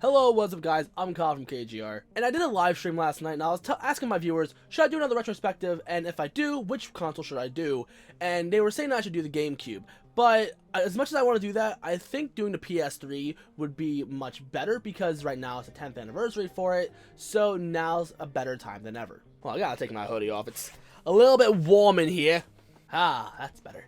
Hello, what's up guys, I'm Kyle from KGR, and I did a live stream last night and I was asking my viewers, should I do another retrospective, and if I do, which console should I do? And they were saying I should do the GameCube, but as much as I want to do that, I think doing the PS3 would be much better because right now it's the 10th anniversary for it, so now's a better time than ever. Well, I gotta take my hoodie off, it's a little bit warm in here. Ah, that's better.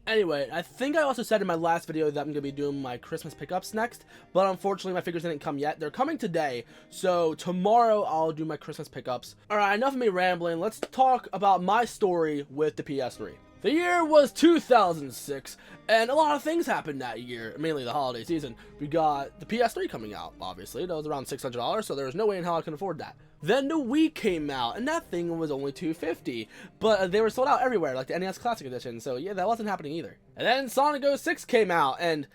Anyway, I think I also said in my last video that I'm going to be doing my Christmas pickups next, but unfortunately my figures didn't come yet. They're coming today, so tomorrow I'll do my Christmas pickups. Alright, enough of me rambling, let's talk about my story with the PS3. The year was 2006, and a lot of things happened that year, mainly the holiday season. We got the PS3 coming out, obviously. That was around $600, so there was no way in hell I could afford that. Then the Wii came out, and that thing was only $250, but they were sold out everywhere, like the NES Classic Edition, so yeah, that wasn't happening either. And then Sonic 06 came out, and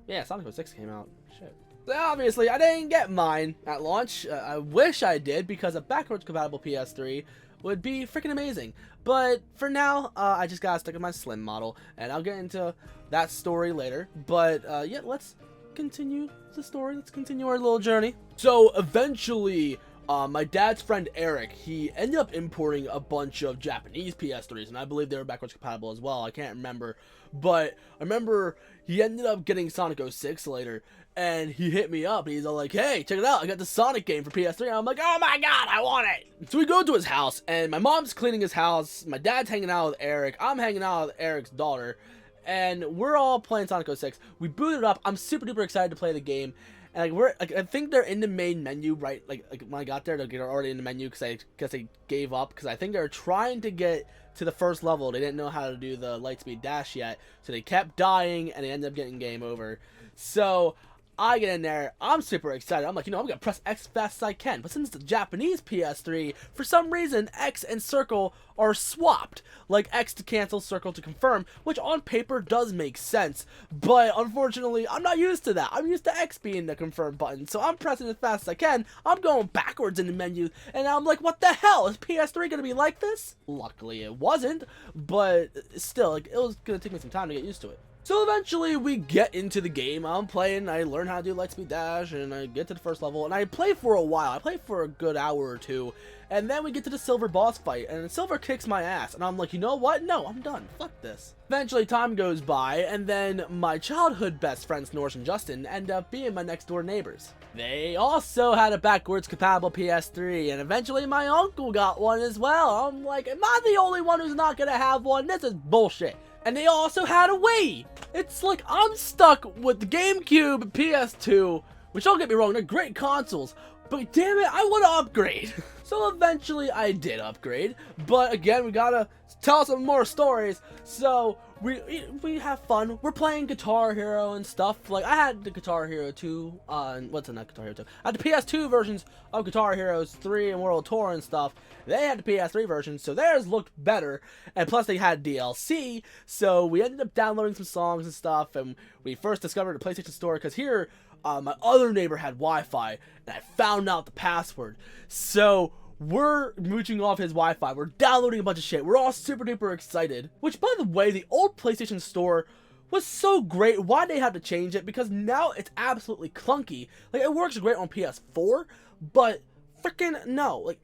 yeah, Sonic 06 came out, shit. So obviously, I didn't get mine at launch. I wish I did, because a backwards compatible PS3 would be freaking amazing. But for now, I just gotta stick with my Slim model, and I'll get into that story later. But yeah, let's continue the story. Let's continue our little journey. So eventually, my dad's friend Eric, he ended up importing a bunch of Japanese PS3s, and I believe they were backwards compatible as well. I can't remember, but I remember he ended up getting Sonic 06 later, and he hit me up, and he's all like, hey, check it out, I got the Sonic game for PS3, and I'm like, oh my god, I want it! So we go to his house, and my mom's cleaning his house, my dad's hanging out with Eric, I'm hanging out with Eric's daughter, and we're all playing Sonic 06. We booted it up, I'm super duper excited to play the game, and I think they're in the main menu, right? Like when I got there, they're already in the menu because I guess they gave up, because I think they're trying to get to the first level. They didn't know how to do the Lightspeed Dash yet, so they kept dying, and they ended up getting game over. So I get in there, I'm super excited, I'm like, I'm gonna press X fast as I can, but since it's the Japanese PS3, for some reason, X and circle are swapped, like X to cancel, circle to confirm, which on paper does make sense, but unfortunately, I'm not used to that. I'm used to X being the confirm button, so I'm pressing as fast as I can, I'm going backwards in the menu, and I'm like, what the hell, is PS3 gonna be like this? Luckily it wasn't, but still, like, it was gonna take me some time to get used to it. So eventually we get into the game, I'm playing, I learn how to do Lightspeed Dash, and I get to the first level, and I play for a while, I play for a good hour or two, and then we get to the Silver boss fight, and Silver kicks my ass, and I'm like, you know what, no, I'm done, fuck this. Eventually time goes by, and then my childhood best friends, Norris and Justin, end up being my next door neighbors. They also had a backwards compatible PS3, and eventually my uncle got one as well. I'm like, am I the only one who's not gonna have one? This is bullshit. And they also had a Wii. It's like I'm stuck with the GameCube and PS2, which don't get me wrong, they're great consoles, but damn it, I want to upgrade. So eventually I did upgrade, but again, we gotta tell some more stories. So we have fun. We're playing Guitar Hero and stuff. Like, I had the Guitar Hero 2 on, what's it, not Guitar Hero 2? I had the PS2 versions of Guitar Heroes 3 and World Tour and stuff. They had the PS3 version, so theirs looked better, and plus they had DLC, so we ended up downloading some songs and stuff, and we first discovered the PlayStation Store, because here, my other neighbor had Wi-Fi, and I found out the password, so we're mooching off his Wi-Fi, we're downloading a bunch of shit, we're all super duper excited, which, by the way, the old PlayStation Store was so great. Why they had to change it? Because now it's absolutely clunky. Like, it works great on PS4, but freaking no, like,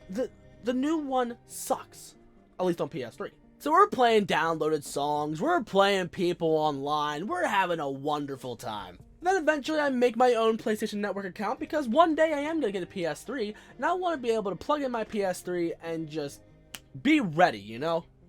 the new one sucks, at least on PS3. So we're playing downloaded songs, we're playing people online, we're having a wonderful time. Then eventually I make my own PlayStation Network account, because one day I am going to get a PS3, and I want to be able to plug in my PS3 and just be ready,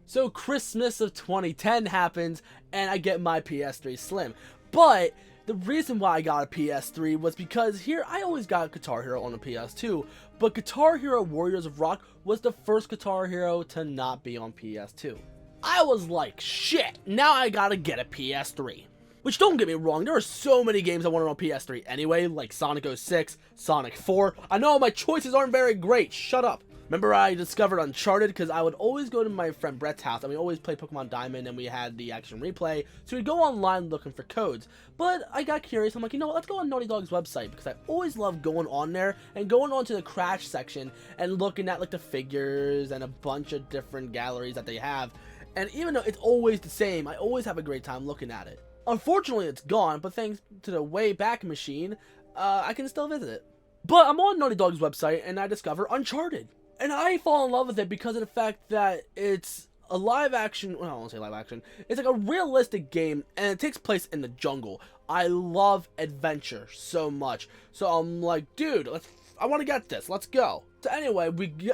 So Christmas of 2010 happens, and I get my PS3 Slim. But the reason why I got a PS3 was because here I always got Guitar Hero on the PS2, but Guitar Hero Warriors of Rock was the first Guitar Hero to not be on PS2. I was like, shit, now I gotta get a PS3. Which, don't get me wrong, there are so many games I wanted on PS3 anyway, like Sonic 06, Sonic 4. I know my choices aren't very great, shut up. Remember I discovered Uncharted, because I would always go to my friend Brett's house, and we always played Pokemon Diamond, and we had the action replay, so we'd go online looking for codes. But I got curious, I'm like, what, let's go on Naughty Dog's website, because I always love going on there, and going on to the Crash section, and looking at, like, the figures, and a bunch of different galleries that they have. And even though it's always the same, I always have a great time looking at it. Unfortunately, it's gone, but thanks to the Wayback Machine, I can still visit it. But I'm on Naughty Dog's website and I discover Uncharted. And I fall in love with it because of the fact that it's a live action, well, I won't say live action, it's like a realistic game and it takes place in the jungle. I love adventure so much. So I'm like, dude, I want to get this, let's go. So anyway,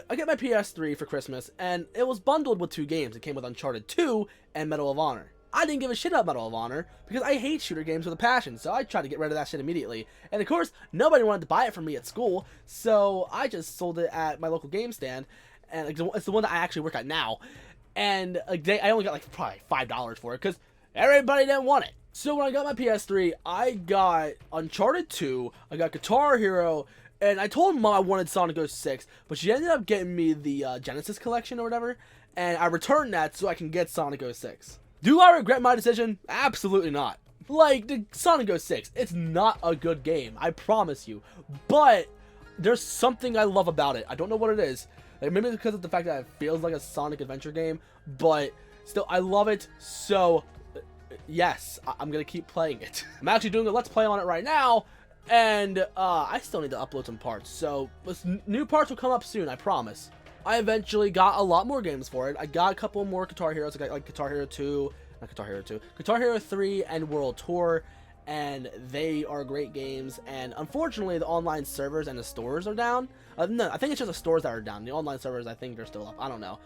I get my PS3 for Christmas and it was bundled with 2 games. It came with Uncharted 2 and Medal of Honor. I didn't give a shit about Medal of Honor because I hate shooter games with a passion, so I tried to get rid of that shit immediately. And of course, nobody wanted to buy it from me at school, so I just sold it at my local game stand, and like, it's the one that I actually work at now. And like, I only got like probably $5 for it because everybody didn't want it. So when I got my PS3, I got Uncharted 2, I got Guitar Hero, and I told Mom I wanted Sonic 06, but she ended up getting me the Genesis collection or whatever, and I returned that so I can get Sonic 06. Do I regret my decision? Absolutely not. Like, the Sonic 06, it's not a good game, I promise you. But there's something I love about it. I don't know what it is. Like, maybe it's because of the fact that it feels like a Sonic adventure game, but still, I love it. So, yes, I'm going to keep playing it. I'm actually doing a Let's Play on it right now, and I still need to upload some parts. So, new parts will come up soon, I promise. I eventually got a lot more games for it. I got a couple more Guitar Heroes. I got like Guitar Hero 2, not Guitar Hero 2, Guitar Hero 3 and World Tour, and they are great games. And unfortunately, the online servers and the stores are down. No, I think it's just the stores that are down. The online servers, I think they're still up. I don't know.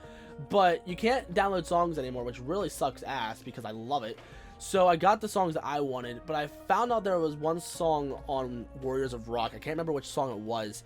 But you can't download songs anymore, which really sucks ass because I love it. So I got the songs that I wanted, but I found out there was one song on Warriors of Rock. I can't remember which song it was.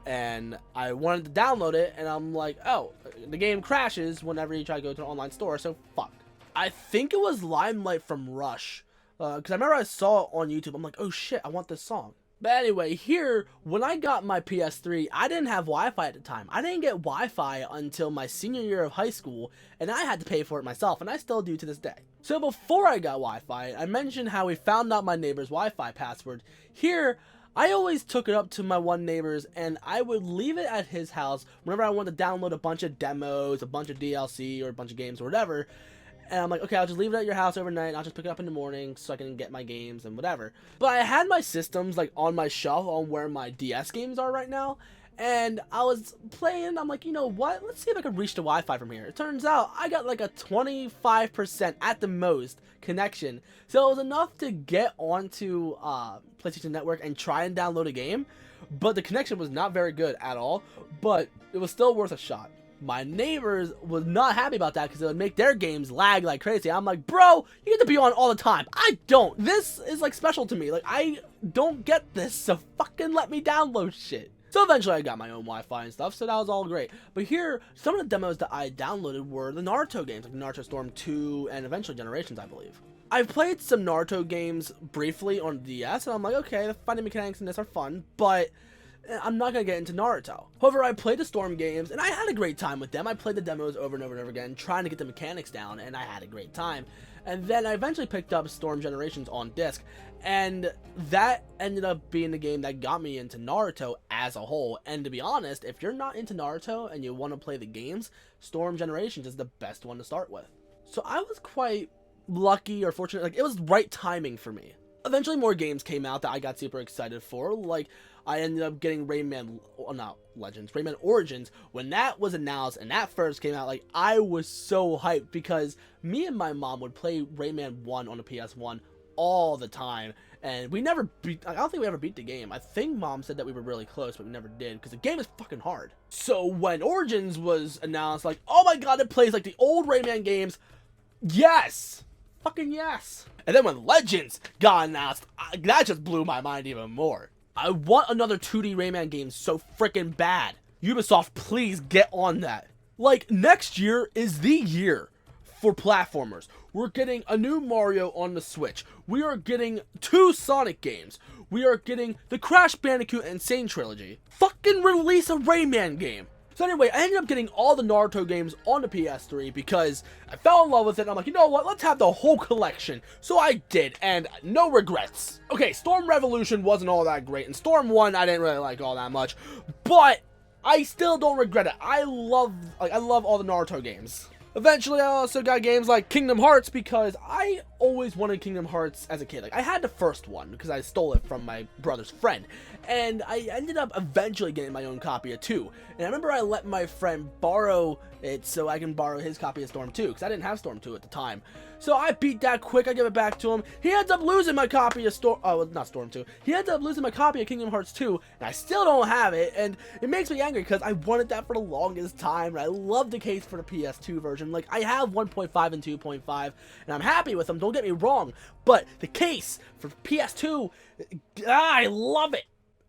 And I wanted to download it, and I'm like, oh, the game crashes whenever you try to go to an online store, so fuck. I think it was Limelight from Rush, because I remember I saw it on YouTube. I'm like, oh shit, I want this song. But anyway, here, when I got my PS3, I didn't have Wi-Fi at the time. I didn't get Wi-Fi until my senior year of high school, and I had to pay for it myself, and I still do to this day. So before I got Wi-Fi, I mentioned how we found out my neighbor's Wi-Fi password. Here, I always took it up to my one neighbor's, and I would leave it at his house whenever I wanted to download a bunch of demos, a bunch of DLC, or a bunch of games or whatever. And I'm like, okay, I'll just leave it at your house overnight, and I'll just pick it up in the morning so I can get my games and whatever. But I had my systems like on my shelf on where my DS games are right now, and I was playing, I'm like, you know what, let's see if I can reach the Wi-Fi from here. It turns out I got like a 25% at the most connection, so it was enough to get onto PlayStation Network and try and download a game, but the connection was not very good at all, but it was still worth a shot. My neighbors was not happy about that because it would make their games lag like crazy. I'm like, bro, you get to be on all the time. I don't. This is like special to me. Like, I don't get this, so fucking let me download shit. So eventually I got my own Wi-Fi and stuff, so that was all great. But here, some of the demos that I downloaded were the Naruto games, like Naruto Storm 2 and eventually Generations, I believe. I've played some Naruto games briefly on DS, and I'm like, okay, the fighting mechanics in this are fun, but I'm not going to get into Naruto. However, I played the Storm games, and I had a great time with them. I played the demos over and over and over again, trying to get the mechanics down, and I had a great time. And then I eventually picked up Storm Generations on disc, and that ended up being the game that got me into Naruto as a whole. And to be honest, if you're not into Naruto and you want to play the games, Storm Generations is the best one to start with. So I was quite lucky or fortunate, like it was right timing for me. Eventually more games came out that I got super excited for, like I ended up getting Rayman, well, not Legends, Rayman Origins. When that was announced and that first came out, like I was so hyped because me and my mom would play Rayman 1 on the PS1 all the time, and we never beat, I don't think we ever beat the game. I think Mom said that we were really close, but we never did because the game is fucking hard. So when Origins was announced, like, oh my god, it plays like the old Rayman games. Yes! Fucking yes! And then when Legends got announced, that just blew my mind even more. I want another 2D Rayman game so freaking bad. Ubisoft, please get on that. Like, next year is the year for platformers. We're getting a new Mario on the Switch. We are getting 2 Sonic games. We are getting the Crash Bandicoot Insane Trilogy. Fucking release a Rayman game. So anyway, I ended up getting all the Naruto games on the PS3 because I fell in love with it, and I'm like, you know what, let's have the whole collection. So I did, and no regrets. Okay, Storm Revolution wasn't all that great, and Storm 1 I didn't really like all that much, but I still don't regret it. I love all the Naruto games. Eventually, I also got games like Kingdom Hearts because I always wanted Kingdom Hearts as a kid. Like, I had the first one because I stole it from my brother's friend, and I ended up eventually getting my own copy of 2. And I remember I let my friend borrow it so I can borrow his copy of Storm 2 because I didn't have Storm 2 at the time. So I beat that quick. I give it back to him. He ends up losing my copy of not Storm 2. He ends up losing my copy of Kingdom Hearts 2, and I still don't have it, and it makes me angry because I wanted that for the longest time, and I love the case for the PS2 version. Like, I have 1.5 and 2.5, and I'm happy with them, don't get me wrong, but the case for PS2, I love it,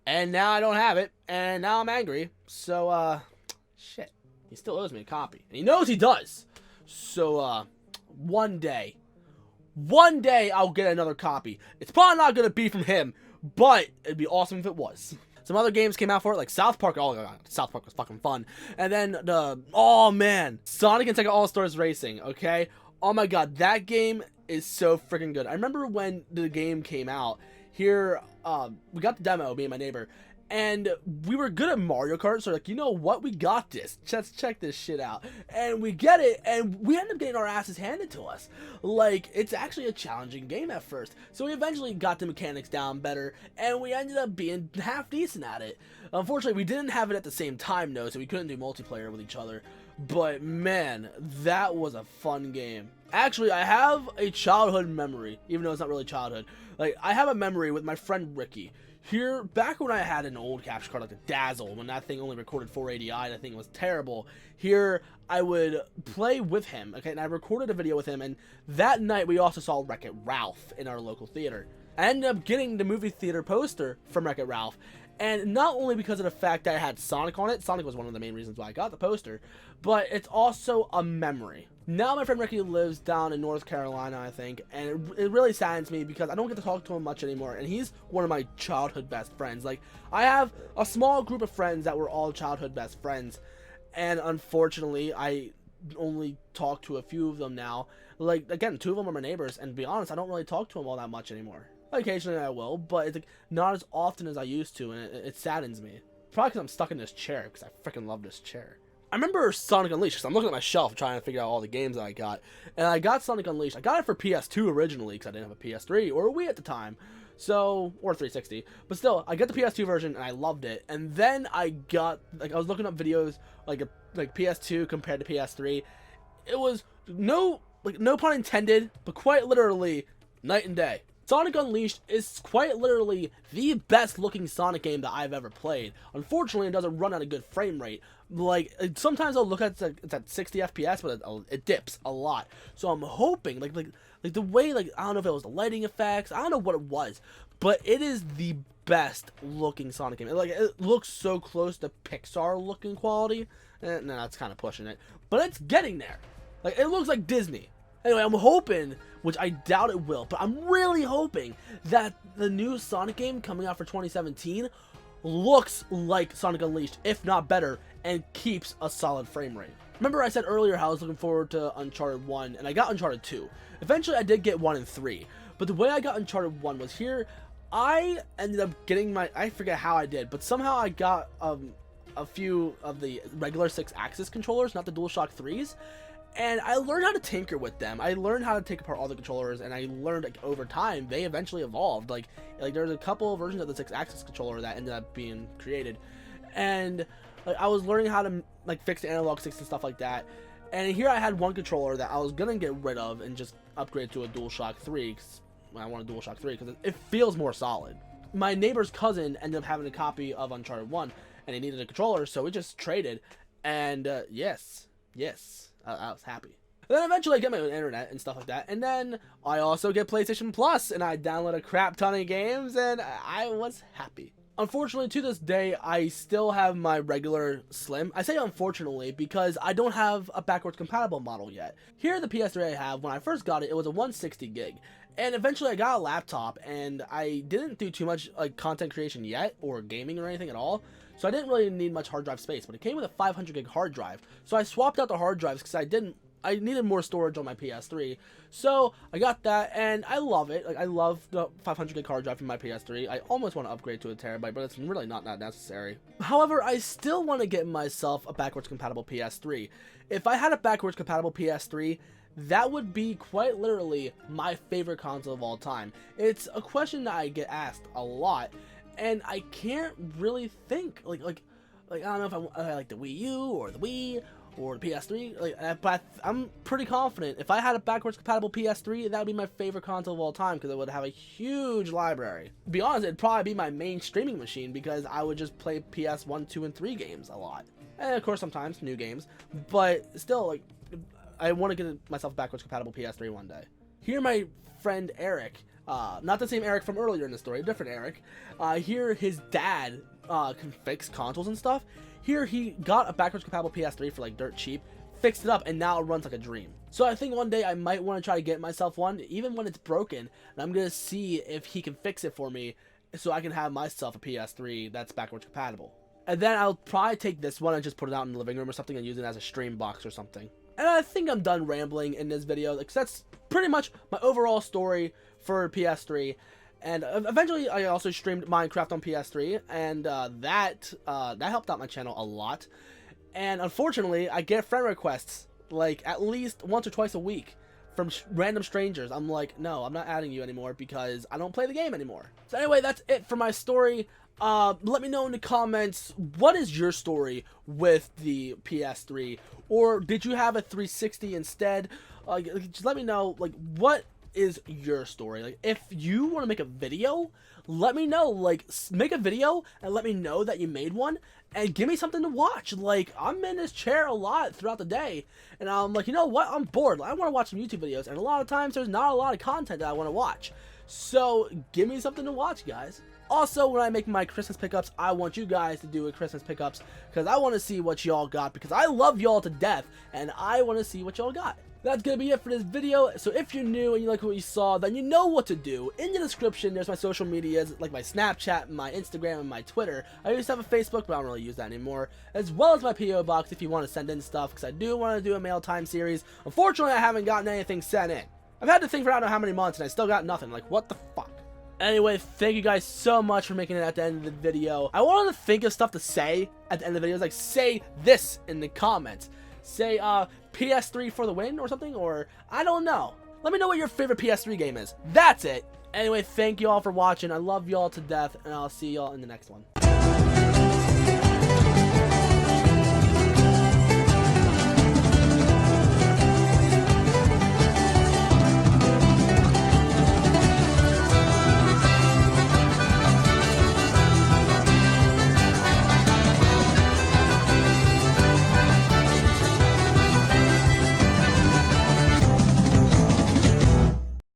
and now I don't have it, and now I'm angry, so, shit, he still owes me a copy, and he knows he does, so, one day I'll get another copy. It's probably not gonna be from him, but it'd be awesome if it was. Some other games came out for it, like South Park. Oh god, South Park was fucking fun. And then oh man, Sonic and Sega All-Stars Racing. Okay, oh my god, that game is so freaking good. I remember when the game came out. Here, we got the demo, me and my neighbor, and we were good at Mario Kart, so like, you know what, we got this. Let's check this shit out. And we get it, and we end up getting our asses handed to us. Like, it's actually a challenging game at first. So we eventually got the mechanics down better, and we ended up being half decent at it. Unfortunately, we didn't have it at the same time, though, so we couldn't do multiplayer with each other. But man, that was a fun game. Actually, I have a childhood memory, even though it's not really childhood. Like, I have a memory with my friend Ricky. Here, back when I had an old capture card like the Dazzle, when that thing only recorded 480i, that thing was terrible. Here, I would play with him, okay, and I recorded a video with him, and that night we also saw Wreck-It Ralph in our local theater. I ended up getting the movie theater poster from Wreck-It Ralph, and not only because of the fact that I had Sonic on it, Sonic was one of the main reasons why I got the poster, but it's also a memory. Now my friend Ricky lives down in North Carolina, I think, and it really saddens me because I don't get to talk to him much anymore, and he's one of my childhood best friends. Like, I have a small group of friends that were all childhood best friends, and unfortunately, I only talk to a few of them now. Like, again, 2 of them are my neighbors, and to be honest, I don't really talk to them all that much anymore. Occasionally I will, but it's like not as often as I used to, and it saddens me. Probably because I'm stuck in this chair, because I freaking love this chair. I remember Sonic Unleashed, because I'm looking at my shelf trying to figure out all the games that I got, and I got Sonic Unleashed. I got it for PS2 originally, because I didn't have a PS3 or a Wii at the time, so, or 360, but still, I got the PS2 version, and I loved it, and then I got, like, I was looking up videos, like PS2 compared to PS3. It was, no pun intended, but quite literally, night and day. Sonic Unleashed is quite literally the best looking Sonic game that I've ever played. Unfortunately, it doesn't run at a good frame rate. Like, sometimes I'll look at it's at 60 FPS, but it dips a lot. So I'm hoping, like the way, like, I don't know if it was the lighting effects, I don't know what it was, but it is the best looking Sonic game. Like, it looks so close to Pixar looking quality. No, that's kind of pushing it, but it's getting there. Like, it looks like Disney. Anyway, I'm hoping, which I doubt it will, but I'm really hoping that the new Sonic game coming out for 2017 looks like Sonic Unleashed, if not better, and keeps a solid frame rate. Remember I said earlier how I was looking forward to Uncharted 1, and I got Uncharted 2. Eventually I did get 1 and 3, but the way I got Uncharted 1 was here, I ended up getting I forget how I did, but somehow I got a few of the regular 6-axis controllers, not the DualShock 3s, and I learned how to tinker with them. I learned how to take apart all the controllers, and I learned, like, over time they eventually evolved. Like there's a couple of versions of the 6-axis controller that ended up being created, and like, I was learning how to, like, fix the analog sticks and stuff like that. And here I had one controller that I was gonna get rid of and just upgrade to a DualShock 3 because I want a DualShock 3 because it feels more solid. My neighbor's cousin ended up having a copy of Uncharted 1, and he needed a controller, so we just traded. And yes. I was happy. And then eventually I get my own internet and stuff like that. And then I also get PlayStation Plus, and I download a crap ton of games, and I was happy. Unfortunately, to this day, I still have my regular Slim. I say unfortunately because I don't have a backwards compatible model yet. Here, the PS3 I have, when I first got it, it was a 160 gig. And eventually I got a laptop, and I didn't do too much, like, content creation yet, or gaming or anything at all. So I didn't really need much hard drive space, but it came with a 500 gig hard drive. So I swapped out the hard drives because I didn't I needed more storage on my PS3, so I got that, and I love it. Like, I love the 500 gig hard drive from my PS3. I almost want to upgrade to a terabyte, but it's really not that necessary. However, I still want to get myself a backwards compatible PS3. If I had a backwards compatible PS3, that would be quite literally my favorite console of all time. It's a question that I get asked a lot, and I can't really think. Like I don't know if I like the Wii U or the Wii or the PS3, but I'm pretty confident if I had a backwards compatible PS3, that would be my favorite console of all time because it would have a huge library. To be honest, it'd probably be my main streaming machine because I would just play PS1, 2, and 3 games a lot. And of course, sometimes new games, but still, like, I want to get myself a backwards compatible PS3 one day. Here, my friend Eric, not the same Eric from earlier in the story, a different Eric, here his dad can fix consoles and stuff. Here he got a backwards compatible PS3 for like dirt cheap, fixed it up, and now it runs like a dream. So I think one day I might want to try to get myself one, even when it's broken, and I'm going to see if he can fix it for me so I can have myself a PS3 that's backwards compatible. And then I'll probably take this one and just put it out in the living room or something and use it as a stream box or something. And I think I'm done rambling in this video, because that's pretty much my overall story for PS3. And eventually, I also streamed Minecraft on PS3, and that helped out my channel a lot. And unfortunately, I get friend requests like at least once or twice a week from random strangers. I'm like, no, I'm not adding you anymore because I don't play the game anymore. So anyway, that's it for my story. Let me know in the comments, what is your story with the PS3, or did you have a 360 instead? Just let me know, like, what is your story? Like, if you want to make a video, let me know. Like, make a video and let me know that you made one, and give me something to watch. Like, I'm in this chair a lot throughout the day, and I'm like, you know what, I'm bored. I want to watch some YouTube videos, and a lot of times there's not a lot of content that I want to watch, so give me something to watch, guys. Also, when I make my Christmas pickups, I want you guys to do a Christmas pickups, because I want to see what y'all got, because I love y'all to death, and I want to see what y'all got. That's going to be it for this video. So if you're new and you like what you saw, then you know what to do. In the description, there's my social medias, like my Snapchat, my Instagram, and my Twitter. I used to have a Facebook, but I don't really use that anymore. As well as my P.O. box if you want to send in stuff, because I do want to do a mail time series. Unfortunately, I haven't gotten anything sent in. I've had to think for I don't know how many months, and I still got nothing. Like, what the fuck? Anyway, thank you guys so much for making it at the end of the video. I wanted to think of stuff to say at the end of the videos, like say this in the comments. Say, PS3 for the win or something, or I don't know. Let me know what your favorite PS3 game is. That's it. Anyway, thank you all for watching. I love y'all to death, and I'll see y'all in the next one.